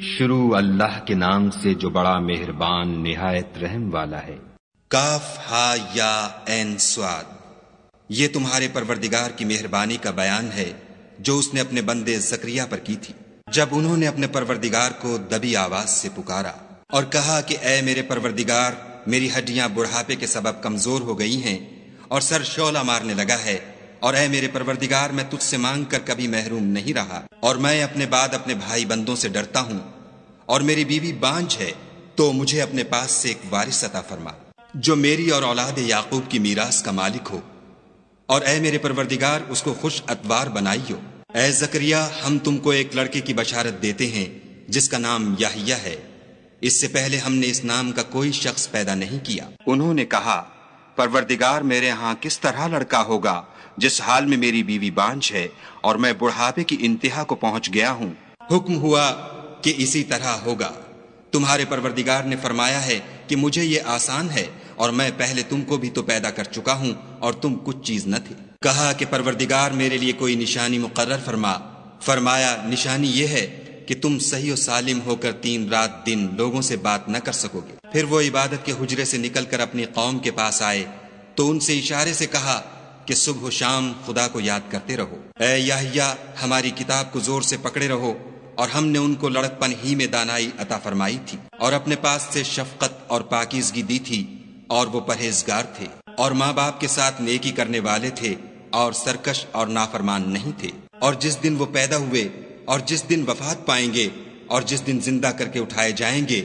شروع اللہ کے نام سے جو بڑا مہربان نہایت رحم والا ہے۔ کاف ہا یا عین صاد، یہ تمہارے پروردگار کی مہربانی کا بیان ہے جو اس نے اپنے بندے زکریا پر کی تھی، جب انہوں نے اپنے پروردگار کو دبی آواز سے پکارا اور کہا کہ اے میرے پروردگار، میری ہڈیاں بڑھاپے کے سبب کمزور ہو گئی ہیں اور سر شعلہ مارنے لگا ہے، اور اے میرے پروردگار، میں تجھ سے مانگ کر کبھی محروم نہیں رہا، اور میں اپنے بعد اپنے بھائی بندوں سے ڈرتا ہوں، اور میری بیوی بانجھ ہے، تو مجھے اپنے پاس سے ایک وارث عطا فرما جو میری اور اولاد یعقوب کی میراث کا مالک ہو، اور اے میرے پروردگار اس کو خوش اتوار بنائیو۔ اے زکریا، ہم تم کو ایک لڑکے کی بشارت دیتے ہیں جس کا نام یحییٰ ہے، اس سے پہلے ہم نے اس نام کا کوئی شخص پیدا نہیں کیا۔ انہوں نے کہا، پروردگار، میرے ہاں کس طرح لڑکا ہوگا جس حال میں میری بیوی بانجھ ہے اور میں بڑھاپے کی انتہا کو پہنچ گیا ہوں؟ حکم ہوا کہ اسی طرح ہوگا۔ تمہارے پروردگار نے فرمایا ہے کہ مجھے یہ آسان ہے، اور میں پہلے تم کو بھی تو پیدا کر چکا ہوں اور تم کچھ چیز نہ تھے۔ کہا کہ پروردگار میرے لیے کوئی نشانی مقرر فرما۔ فرمایا، نشانی یہ ہے کہ تم صحیح و سالم ہو کر 3 رات دن لوگوں سے بات نہ کر سکو گے۔ پھر وہ عبادت کے حجرے سے نکل کر اپنی قوم کے پاس آئے تو ان سے اشارے سے کہا کہ صبح و شام خدا کو یاد کرتے رہو۔ اے یحییٰ، ہماری کتاب کو زور سے پکڑے رہو، اور ہم نے ان کو لڑکپن ہی میں دانائی عطا فرمائی تھی، اور اپنے پاس سے شفقت اور پاکیزگی دی تھی، اور وہ پرہیزگار تھے، اور ماں باپ کے ساتھ نیکی کرنے والے تھے، اور سرکش اور نافرمان نہیں تھے۔ اور جس دن وہ پیدا ہوئے، اور جس دن وفات پائیں گے، اور جس دن زندہ کر کے اٹھائے جائیں گے،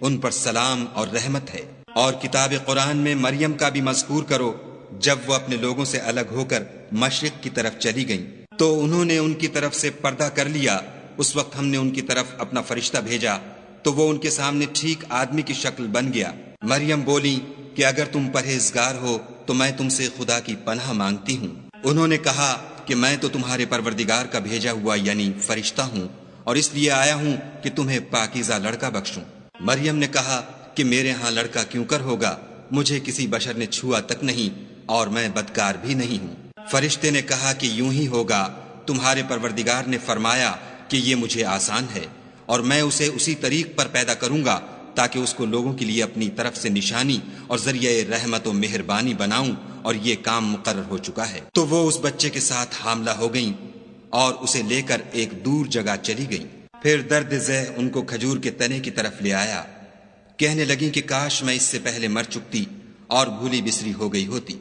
ان پر سلام اور رحمت ہے۔ اور کتاب قرآن میں مریم کا بھی مذکور کرو، جب وہ اپنے لوگوں سے الگ ہو کر مشرق کی طرف چلی گئیں تو انہوں نے ان کی طرف سے پردہ کر لیا۔ اس وقت ہم نے ان کی طرف اپنا فرشتہ بھیجا تو وہ ان کے سامنے ٹھیک آدمی کی شکل بن گیا۔ مریم بولی کہ اگر تم پرہیزگار ہو تو میں تم سے خدا کی پناہ مانگتی ہوں۔ انہوں نے کہا کہ میں تو تمہارے پروردگار کا بھیجا ہوا یعنی فرشتہ ہوں، اور اس لیے آیا ہوں کہ تمہیں پاکیزہ لڑکا بخشوں۔ مریم نے کہا کہ میرے ہاں لڑکا کیوں کر ہوگا، مجھے کسی بشر نے چھوا تک نہیں، اور میں بدکار بھی نہیں ہوں۔ فرشتے نے کہا کہ یوں ہی ہوگا، تمہارے پروردگار نے فرمایا کہ یہ مجھے آسان ہے، اور میں اسے اسی طریق پر پیدا کروں گا تاکہ اس کو لوگوں کے لیے اپنی طرف سے نشانی اور ذریعہ رحمت و مہربانی بناؤں، اور یہ کام مقرر ہو چکا ہے۔ تو وہ اس بچے کے ساتھ حاملہ ہو گئیں اور اسے لے کر ایک دور جگہ چلی گئیں۔ پھر درد ذہ ان کو کھجور کے تنے کی طرف لے آیا، کہنے لگیں کہ کاش میں اس سے پہلے مر چکتی اور بھولی بسری ہو گئی ہوتی۔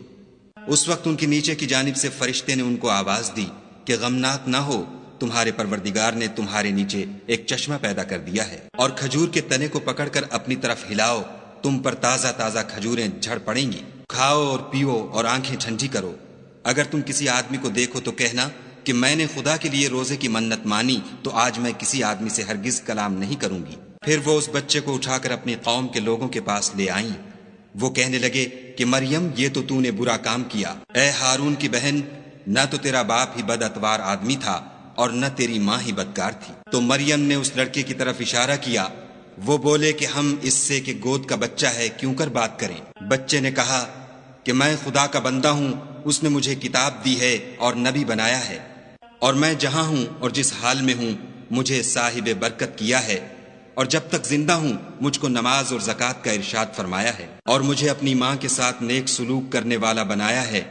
اس وقت ان کے نیچے کی جانب سے فرشتے نے ان کو آواز دی کہ غمناک نہ ہو، تمہارے پروردگار نے تمہارے نیچے ایک چشمہ پیدا کر دیا ہے، اور کھجور کے تنے کو پکڑ کر اپنی طرف ہلاؤ، تم پر تازہ تازہ کھجوریں جھڑ پڑیں گی، کھاؤ اور پیو اور آنکھیں ٹھنڈی کرو۔ اگر تم کسی آدمی کو دیکھو تو کہنا کہ میں نے خدا کے لیے روزے کی منت مانی، تو آج میں کسی آدمی سے ہرگز کلام نہیں کروں گی۔ پھر وہ اس بچے کو اٹھا کر اپنی قوم کے لوگوں کے پاس لے آئیں۔ وہ کہنے لگے کہ مریم، یہ تو نے برا کام کیا۔ اے ہارون کی بہن، نہ تو تیرا باپ ہی بد اتوار آدمی تھا اور نہ تیری ماں ہی بدکار تھی۔ تو مریم نے اس لڑکے کی طرف اشارہ کیا۔ وہ بولے کہ ہم اس سے کہ گود کا بچہ ہے کیوں کر بات کریں۔ بچے نے کہا کہ میں خدا کا بندہ ہوں، اس نے مجھے کتاب دی ہے اور نبی بنایا ہے، اور میں جہاں ہوں اور جس حال میں ہوں مجھے صاحب برکت کیا ہے، اور جب تک زندہ ہوں مجھ کو نماز اور زکوٰۃ کا ارشاد فرمایا ہے، اور مجھے اپنی ماں کے ساتھ نیک سلوک کرنے والا بنایا ہے،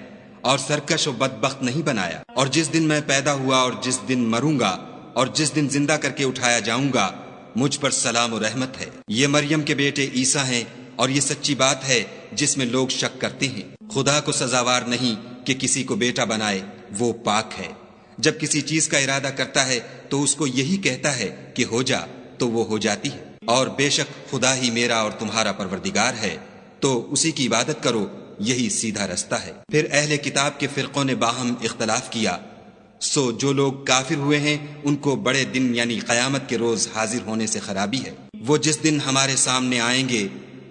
اور سرکش و بدبخت نہیں بنایا۔ اور جس دن میں پیدا ہوا اور جس دن مروں گا اور جس دن زندہ کر کے اٹھایا جاؤں گا، مجھ پر سلام و رحمت ہے۔ یہ مریم کے بیٹے عیسیٰ ہیں، اور یہ سچی بات ہے جس میں لوگ شک کرتے ہیں۔ خدا کو سزاوار نہیں کہ کسی کو بیٹا بنائے، وہ پاک ہے۔ جب کسی چیز کا ارادہ کرتا ہے تو اس کو یہی کہتا ہے کہ ہو جا، تو وہ ہو جاتی ہے۔ اور بے شک خدا ہی میرا اور تمہارا پروردگار ہے، تو اسی کی عبادت کرو، یہی سیدھا رستہ ہے۔ پھر اہل کتاب کے فرقوں نے باہم اختلاف کیا، سو جو لوگ کافر ہوئے ہیں ان کو بڑے دن یعنی قیامت کے روز حاضر ہونے سے خرابی ہے۔ وہ جس دن ہمارے سامنے آئیں گے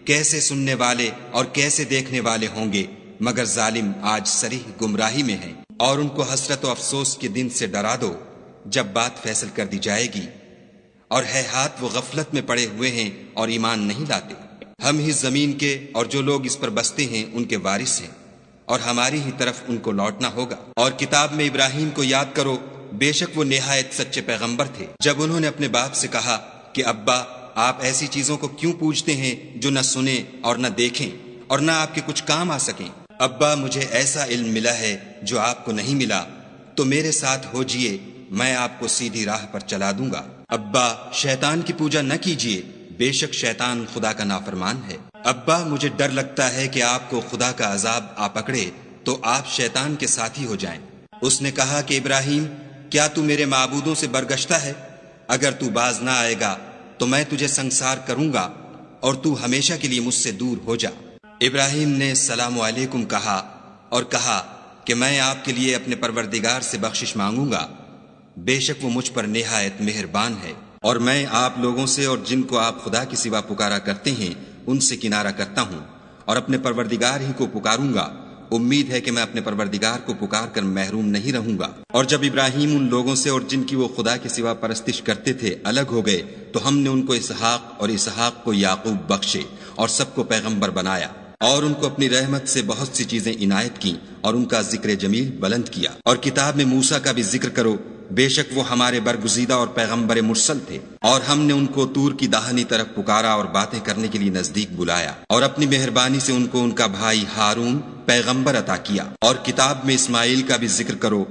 کیسے سننے والے اور کیسے دیکھنے والے ہوں گے، مگر ظالم آج صریح گمراہی میں ہیں۔ اور ان کو حسرت و افسوس کے دن سے ڈرا دو جب بات فیصل کر دی جائے گی، اور ہے ہاتھ وہ غفلت میں پڑے ہوئے ہیں اور ایمان نہیں لاتے۔ ہم ہی زمین کے اور جو لوگ اس پر بستے ہیں ان کے وارث ہیں، اور ہماری ہی طرف ان کو لوٹنا ہوگا۔ اور کتاب میں ابراہیم کو یاد کرو، بے شک وہ نہایت سچے پیغمبر تھے۔ جب انہوں نے اپنے باپ سے کہا کہ ابا آپ ایسی چیزوں کو کیوں پوجتے ہیں جو نہ سنیں اور نہ دیکھیں اور نہ آپ کے کچھ کام آ سکیں؟ ابا مجھے ایسا علم ملا ہے جو آپ کو نہیں ملا، تو میرے ساتھ ہو جئے، میں آپ کو سیدھی راہ پر چلا دوں گا۔ ابا شیطان کی پوجا نہ کیجیے، بے شک شیطان خدا کا نافرمان ہے۔ ابا مجھے ڈر لگتا ہے کہ آپ کو خدا کا عذاب آ پکڑے تو آپ شیطان کے ساتھی ہو جائیں۔ اس نے کہا کہ ابراہیم، کیا تو میرے معبودوں سے برگشتہ ہے؟ اگر تو باز نہ آئے گا تو میں تجھے سنسار کروں گا اور تو ہمیشہ کے لیے مجھ سے دور ہو جا۔ ابراہیم نے السلام علیکم کہا اور کہا کہ میں آپ کے لیے اپنے پروردگار سے بخشش مانگوں گا، بے شک وہ مجھ پر نہایت مہربان ہے، اور میں آپ لوگوں سے اور جن کو آپ خدا کے سوا پکارا کرتے ہیں ان سے کنارہ کرتا ہوں اور اپنے پروردگار ہی کو پکاروں گا۔ امید ہے کہ میں اپنے پروردگار کو پکار کر محروم نہیں رہوں گا۔ اور جب ابراہیم ان لوگوں سے اور جن کی وہ خدا کے سوا پرستش کرتے تھے الگ ہو گئے تو ہم نے ان کو اسحاق اور اسحاق کو یعقوب بخشے اور سب کو پیغمبر بنایا، اور ان کو اپنی رحمت سے بہت سی چیزیں عنایت کی اور ان کا ذکر جمیل بلند کیا۔ اور کتاب میں موسیٰ کا بھی ذکر کرو، بے شک وہ ہمارے برگزیدہ اور پیغمبر مرسل تھے، اور ہم نے ان کو طور کی داہنی طرف پکارا اور باتیں کرنے کے لیے نزدیک بلایا، اور اپنی مہربانی سے ان کو ان کا بھائی ہارون پیغمبر عطا کیا۔ اور کتاب میں اسماعیل کا بھی ذکر کرو،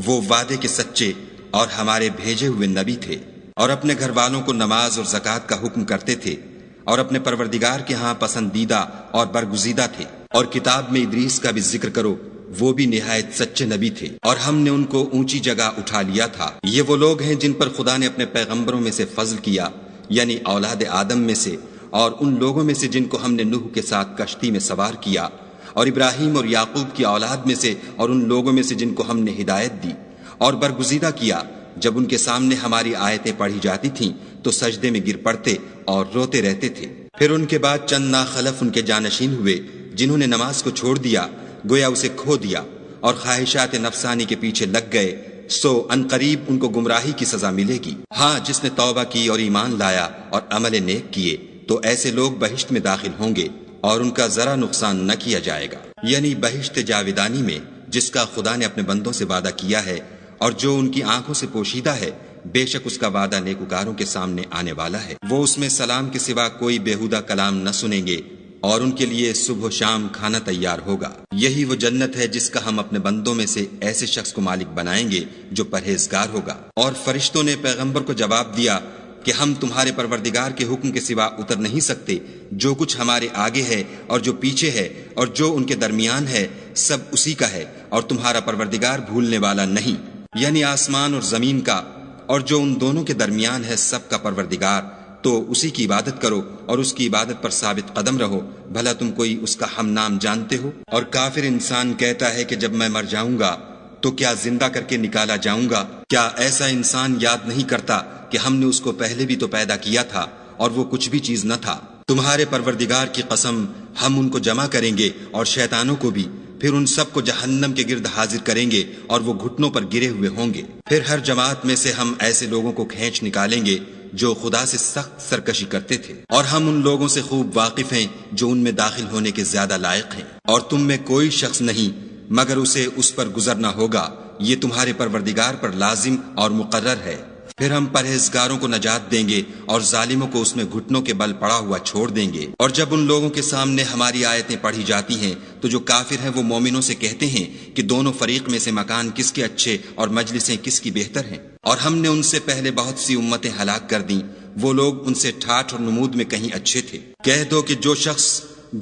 وہ وعدے کے سچے اور ہمارے بھیجے ہوئے نبی تھے، اور اپنے گھر والوں کو نماز اور زکوٰۃ کا حکم کرتے تھے، اور اپنے پروردگار کے ہاں پسندیدہ اور برگزیدہ تھے۔ اور کتاب میں ادریس کا بھی ذکر کرو، وہ بھی نہایت سچے نبی تھے، اور ہم نے ان کو اونچی جگہ اٹھا لیا تھا۔ یہ وہ لوگ ہیں جن پر خدا نے اپنے پیغمبروں میں سے فضل کیا، یعنی اولاد آدم میں سے، اور ان لوگوں میں سے جن کو ہم نے نوح کے ساتھ کشتی میں سوار کیا، اور ابراہیم اور یعقوب کی اولاد میں سے، اور ان لوگوں میں سے جن کو ہم نے ہدایت دی اور برگزیدہ کیا۔ جب ان کے سامنے ہماری آیتیں پڑھی جاتی تھیں تو سجدے میں گر پڑتے اور روتے رہتے تھے۔ پھر ان کے بعد چند ناخلف ان کے جانشین ہوئے جنہوں نے نماز کو چھوڑ دیا، گویا اسے کھو دیا، اور خواہشات نفسانی کے پیچھے لگ گئے، سو انقریب ان کو گمراہی کی سزا ملے گی۔ ہاں، جس نے توبہ کی اور ایمان لایا اور عمل نیک کیے تو ایسے لوگ بہشت میں داخل ہوں گے اور ان کا ذرا نقصان نہ کیا جائے گا، یعنی بہشت جاودانی میں جس کا خدا نے اپنے بندوں سے وعدہ کیا ہے اور جو ان کی آنکھوں سے پوشیدہ ہے۔ بے شک اس کا وعدہ نیکوکاروں کے سامنے آنے والا ہے۔ وہ اس میں سلام کے سوا کوئی بےہودہ کلام نہ سنیں گے، اور ان کے لیے صبح و شام کھانا تیار ہوگا۔ یہی وہ جنت ہے جس کا ہم اپنے بندوں میں سے ایسے شخص کو مالک بنائیں گے جو پرہیزگار ہوگا۔ اور فرشتوں نے پیغمبر کو جواب دیا کہ ہم تمہارے پروردگار کے حکم کے سوا اتر نہیں سکتے، جو کچھ ہمارے آگے ہے اور جو پیچھے ہے اور جو ان کے درمیان ہے سب اسی کا ہے، اور تمہارا پروردگار بھولنے والا نہیں، یعنی آسمان اور زمین کا اور جو ان دونوں کے درمیان ہے سب کا پروردگار۔ تو اسی کی عبادت کرو اور اس کی عبادت پر ثابت قدم رہو، بھلا تم کوئی اس کا ہم نام جانتے ہو؟ اور کافر انسان کہتا ہے کہ جب میں مر جاؤں گا تو کیا زندہ کر کے نکالا جاؤں گا؟ کیا ایسا انسان یاد نہیں کرتا کہ ہم نے اس کو پہلے بھی تو پیدا کیا تھا اور وہ کچھ بھی چیز نہ تھا؟ تمہارے پروردگار کی قسم، ہم ان کو جمع کریں گے اور شیطانوں کو بھی، پھر ان سب کو جہنم کے گرد حاضر کریں گے اور وہ گھٹنوں پر گرے ہوئے ہوں گے۔ پھر ہر جماعت میں سے ہم ایسے لوگوں کو کھینچ نکالیں گے جو خدا سے سخت سرکشی کرتے تھے، اور ہم ان لوگوں سے خوب واقف ہیں جو ان میں داخل ہونے کے زیادہ لائق ہیں، اور تم میں کوئی شخص نہیں مگر اسے اس پر گزرنا ہوگا، یہ تمہارے پروردگار پر لازم اور مقرر ہے۔ پھر ہم پرہیزگاروں کو نجات دیں گے اور ظالموں کو اس میں گھٹنوں کے بل پڑا ہوا چھوڑ دیں گے۔ اور جب ان لوگوں کے سامنے ہماری آیتیں پڑھی جاتی ہیں تو جو کافر ہیں وہ مومنوں سے کہتے ہیں کہ دونوں فریق میں سے مکان کس کے اچھے اور مجلسیں کس کی بہتر ہیں، اور ہم نے ان سے پہلے بہت سی امتیں ہلاک کر دیں، وہ لوگ ان سے ٹھاٹھ اور نمود میں کہیں اچھے تھے۔ کہہ دو کہ جو شخص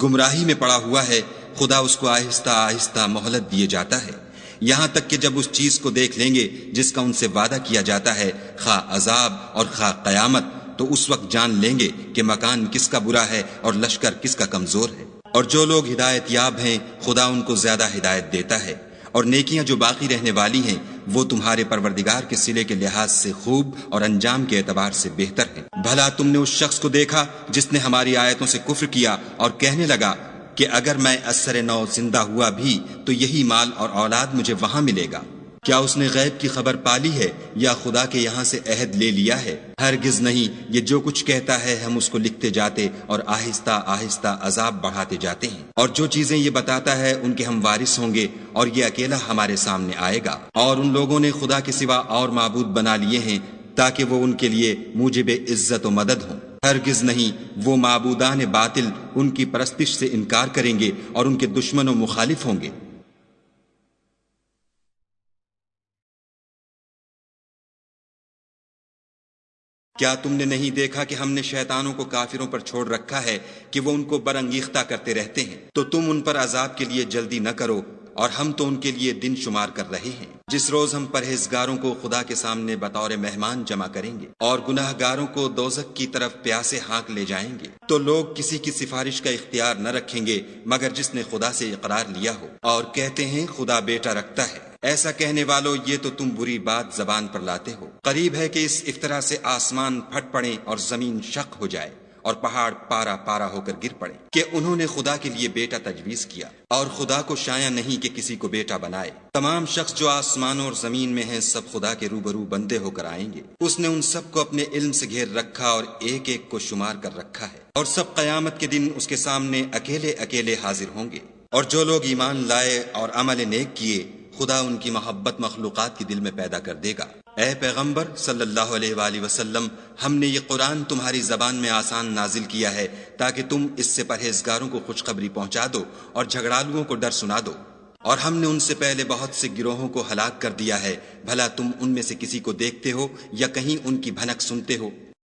گمراہی میں پڑا ہوا ہے خدا اس کو آہستہ آہستہ مہلت دیے جاتا ہے، یہاں تک کہ جب اس چیز کو دیکھ لیں گے جس کا ان سے وعدہ کیا جاتا ہے، خواہ عذاب اور خواہ قیامت، تو اس وقت جان لیں گے کہ مکان کس کا برا ہے اور لشکر کس کا کمزور ہے۔ اور جو لوگ ہدایت یاب ہیں خدا ان کو زیادہ ہدایت دیتا ہے، اور نیکیاں جو باقی رہنے والی ہیں وہ تمہارے پروردگار کے صلے کے لحاظ سے خوب اور انجام کے اعتبار سے بہتر ہیں۔ بھلا تم نے اس شخص کو دیکھا جس نے ہماری آیتوں سے کفر کیا اور کہنے لگا کہ اگر میں اثر نو زندہ ہوا بھی تو یہی مال اور اولاد مجھے وہاں ملے گا؟ کیا اس نے غیب کی خبر پالی ہے یا خدا کے یہاں سے عہد لے لیا ہے؟ ہرگز نہیں، یہ جو کچھ کہتا ہے ہم اس کو لکھتے جاتے اور آہستہ آہستہ عذاب بڑھاتے جاتے ہیں، اور جو چیزیں یہ بتاتا ہے ان کے ہم وارث ہوں گے، اور یہ اکیلا ہمارے سامنے آئے گا۔ اور ان لوگوں نے خدا کے سوا اور معبود بنا لیے ہیں تاکہ وہ ان کے لیے موجب عزت و مدد ہوں۔ ہرگز نہیں، وہ معبودان باطل ان کی پرستش سے انکار کریں گے اور ان کے دشمن و مخالف ہوں گے۔ کیا تم نے نہیں دیکھا کہ ہم نے شیطانوں کو کافروں پر چھوڑ رکھا ہے کہ وہ ان کو برانگیختہ کرتے رہتے ہیں؟ تو تم ان پر عذاب کے لیے جلدی نہ کرو، اور ہم تو ان کے لیے دن شمار کر رہے ہیں، جس روز ہم پرہیزگاروں کو خدا کے سامنے بطور مہمان جمع کریں گے اور گناہ گاروں کو دوزخ کی طرف پیاسے ہانک لے جائیں گے۔ تو لوگ کسی کی سفارش کا اختیار نہ رکھیں گے مگر جس نے خدا سے اقرار لیا ہو، اور کہتے ہیں خدا بیٹا رکھتا ہے۔ ایسا کہنے والو، یہ تو تم بری بات زبان پر لاتے ہو۔ قریب ہے کہ اس افطرا سے آسمان پھٹ پڑیں اور زمین شق ہو جائے اور پہاڑ پارا پارا ہو کر گر پڑے کہ انہوں نے خدا کے لیے بیٹا تجویز کیا، اور خدا کو شایع نہیں کہ کسی کو بیٹا بنائے۔ تمام شخص جو آسمانوں اور زمین میں ہیں سب خدا کے روبرو بندے ہو کر آئیں گے۔ اس نے ان سب کو اپنے علم سے گھیر رکھا اور ایک ایک کو شمار کر رکھا ہے، اور سب قیامت کے دن اس کے سامنے اکیلے اکیلے حاضر ہوں گے۔ اور جو لوگ ایمان لائے اور عمل نیک کیے، خدا ان کی محبت مخلوقات کے دل میں پیدا کر دے گا۔ اے پیغمبر صلی اللہ علیہ وآلہ وسلم، ہم نے یہ قرآن تمہاری زبان میں آسان نازل کیا ہے تاکہ تم اس سے پرہیزگاروں کو خوشخبری پہنچا دو اور جھگڑالوؤں کو ڈر سنا دو۔ اور ہم نے ان سے پہلے بہت سے گروہوں کو ہلاک کر دیا ہے، بھلا تم ان میں سے کسی کو دیکھتے ہو یا کہیں ان کی بھنک سنتے ہو؟